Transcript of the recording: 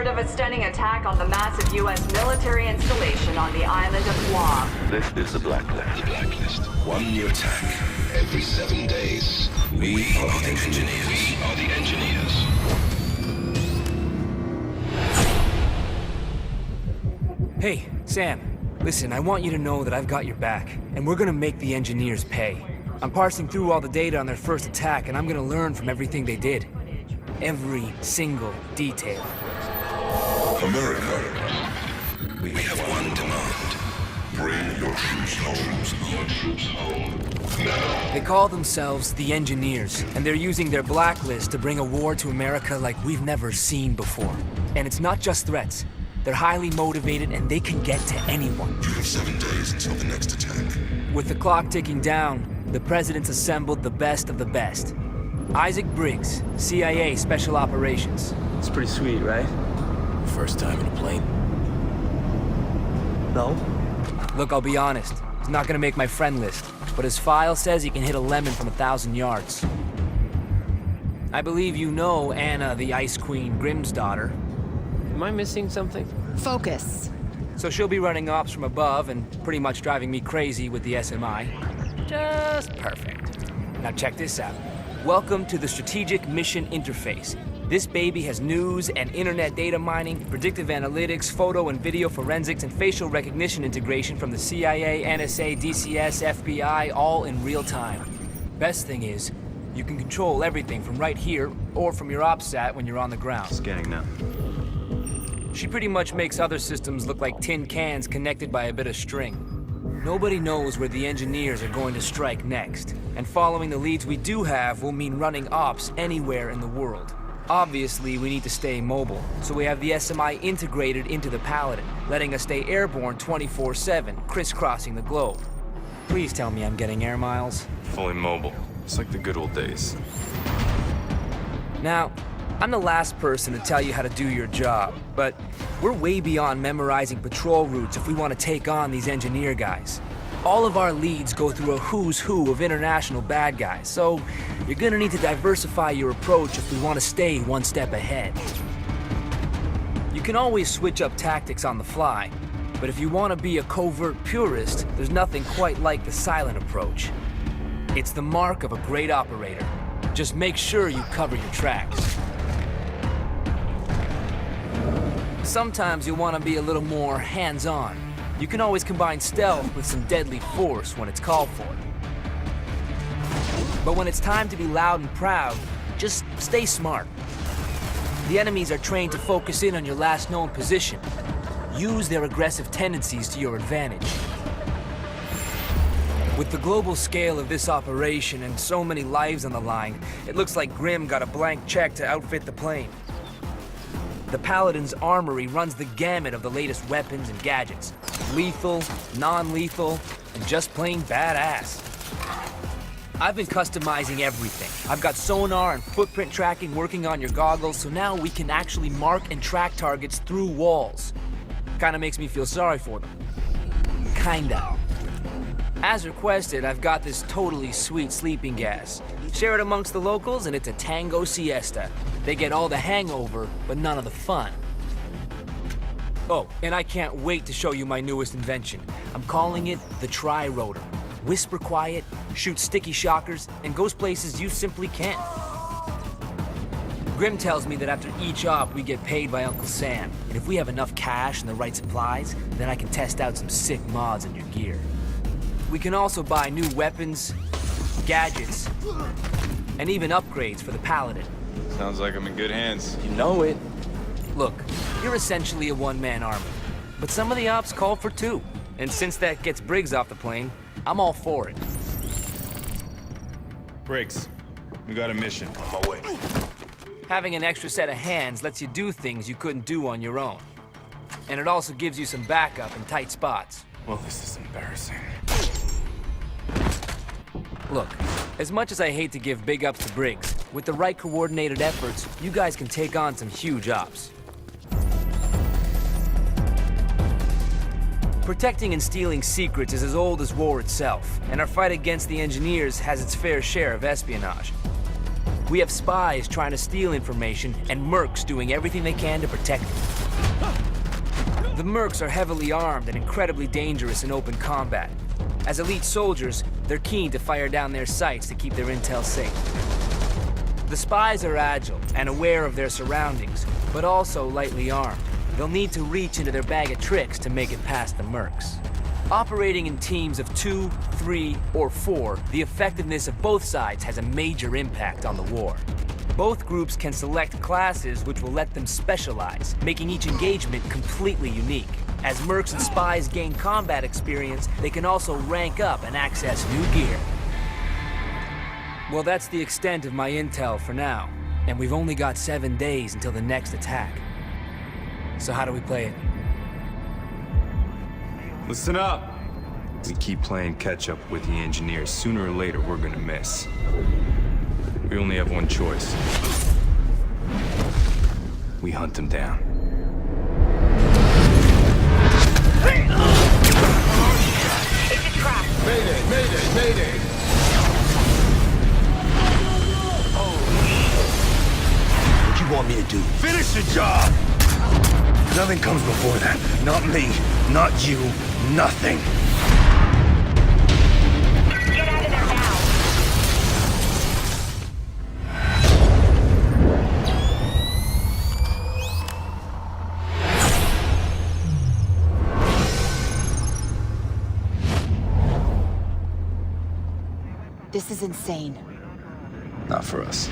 word of a stunning attack on the massive U.S. military installation on the island of Guam. This is the Blacklist. The Blacklist. One new attack every 7 days. We are the engineers. We are the engineers. Hey, Sam. Listen, I want you to know that I've got your back, and we're gonna make the engineers pay. I'm parsing through all the data on their first attack, and I'm gonna learn from everything they did. Every single detail. America, we have one demand. Bring your troops home. Now. They call themselves the Engineers, and they're using their blacklist to bring a war to America like we've never seen before. And it's not just threats. They're highly motivated, and they can get to anyone. You have 7 days until the next attack. With the clock ticking down, the president's assembled the best of the best. Isaac Briggs, CIA Special Operations. It's pretty sweet, right? First time in a plane? No? Look, I'll be honest. He's not gonna make my friend list, but his file says he can hit a lemon from 1,000 yards. I believe you know Anna, the Ice Queen Grimm's daughter. Am I missing something? Focus. So she'll be running ops from above and pretty much driving me crazy with the SMI. Just perfect. Now check this out. Welcome to the Strategic Mission Interface. This baby has news and internet data mining, predictive analytics, photo and video forensics, and facial recognition integration from the CIA, NSA, DCS, FBI, all in real time. Best thing is, you can control everything from right here or from your OpSat when you're on the ground. Scanning now. She pretty much makes other systems look like tin cans connected by a bit of string. Nobody knows where the engineers are going to strike next, and following the leads we do have will mean running ops anywhere in the world. Obviously, we need to stay mobile, so we have the SMI integrated into the Paladin, letting us stay airborne 24/7, crisscrossing the globe. Please tell me I'm getting air miles. Fully mobile. It's like the good old days. Now, I'm the last person to tell you how to do your job, but we're way beyond memorizing patrol routes if we want to take on these engineer guys. All of our leads go through a who's who of international bad guys, so you're gonna need to diversify your approach if we want to stay one step ahead. You can always switch up tactics on the fly, but if you want to be a covert purist, there's nothing quite like the silent approach. It's the mark of a great operator. Just make sure you cover your tracks. Sometimes you'll want to be a little more hands-on. You can always combine stealth with some deadly force when it's called for. But when it's time to be loud and proud, just stay smart. The enemies are trained to focus in on your last known position. Use their aggressive tendencies to your advantage. With the global scale of this operation and so many lives on the line, it looks like Grimm got a blank check to outfit the plane. The Paladin's armory runs the gamut of the latest weapons and gadgets. Lethal, non-lethal, and just plain badass. I've been customizing everything. I've got sonar and footprint tracking working on your goggles, so now we can actually mark and track targets through walls. Kinda makes me feel sorry for them. Kinda. As requested, I've got this totally sweet sleeping gas. Share it amongst the locals and it's a tango siesta. They get all the hangover, but none of the fun. Oh, and I can't wait to show you my newest invention. I'm calling it the Tri-Rotor. Whisper quiet, shoots sticky shockers, and goes places you simply can't. Grimm tells me that after each op, we get paid by Uncle Sam. And if we have enough cash and the right supplies, then I can test out some sick mods in your gear. We can also buy new weapons, gadgets, and even upgrades for the Paladin. Sounds like I'm in good hands. You know it. Look, you're essentially a one-man army, but some of the ops call for two. And since that gets Briggs off the plane, I'm all for it. Briggs, we got a mission. On my way. Having an extra set of hands lets you do things you couldn't do on your own. And it also gives you some backup in tight spots. Well, this is embarrassing. Look, as much as I hate to give big ups to Briggs, with the right coordinated efforts, you guys can take on some huge ops. Protecting and stealing secrets is as old as war itself, and our fight against the engineers has its fair share of espionage. We have spies trying to steal information, and mercs doing everything they can to protect it. The mercs are heavily armed and incredibly dangerous in open combat. As elite soldiers, they're keen to fire down their sights to keep their intel safe. The spies are agile and aware of their surroundings, but also lightly armed. They'll need to reach into their bag of tricks to make it past the mercs. Operating in teams of 2, 3, or 4, the effectiveness of both sides has a major impact on the war. Both groups can select classes which will let them specialize, making each engagement completely unique. As mercs and spies gain combat experience, they can also rank up and access new gear. Well, that's the extent of my intel for now, and we've only got 7 days until the next attack. So how do we play it? Listen up! We keep playing catch-up with the engineers. Sooner or later, we're gonna miss. We only have one choice. We hunt them down. It's a trap. Mayday, mayday, mayday! What do you want me to do? Finish the job! Nothing comes before that. Not me, not you, nothing. Get out of there now. This is insane. Not for us.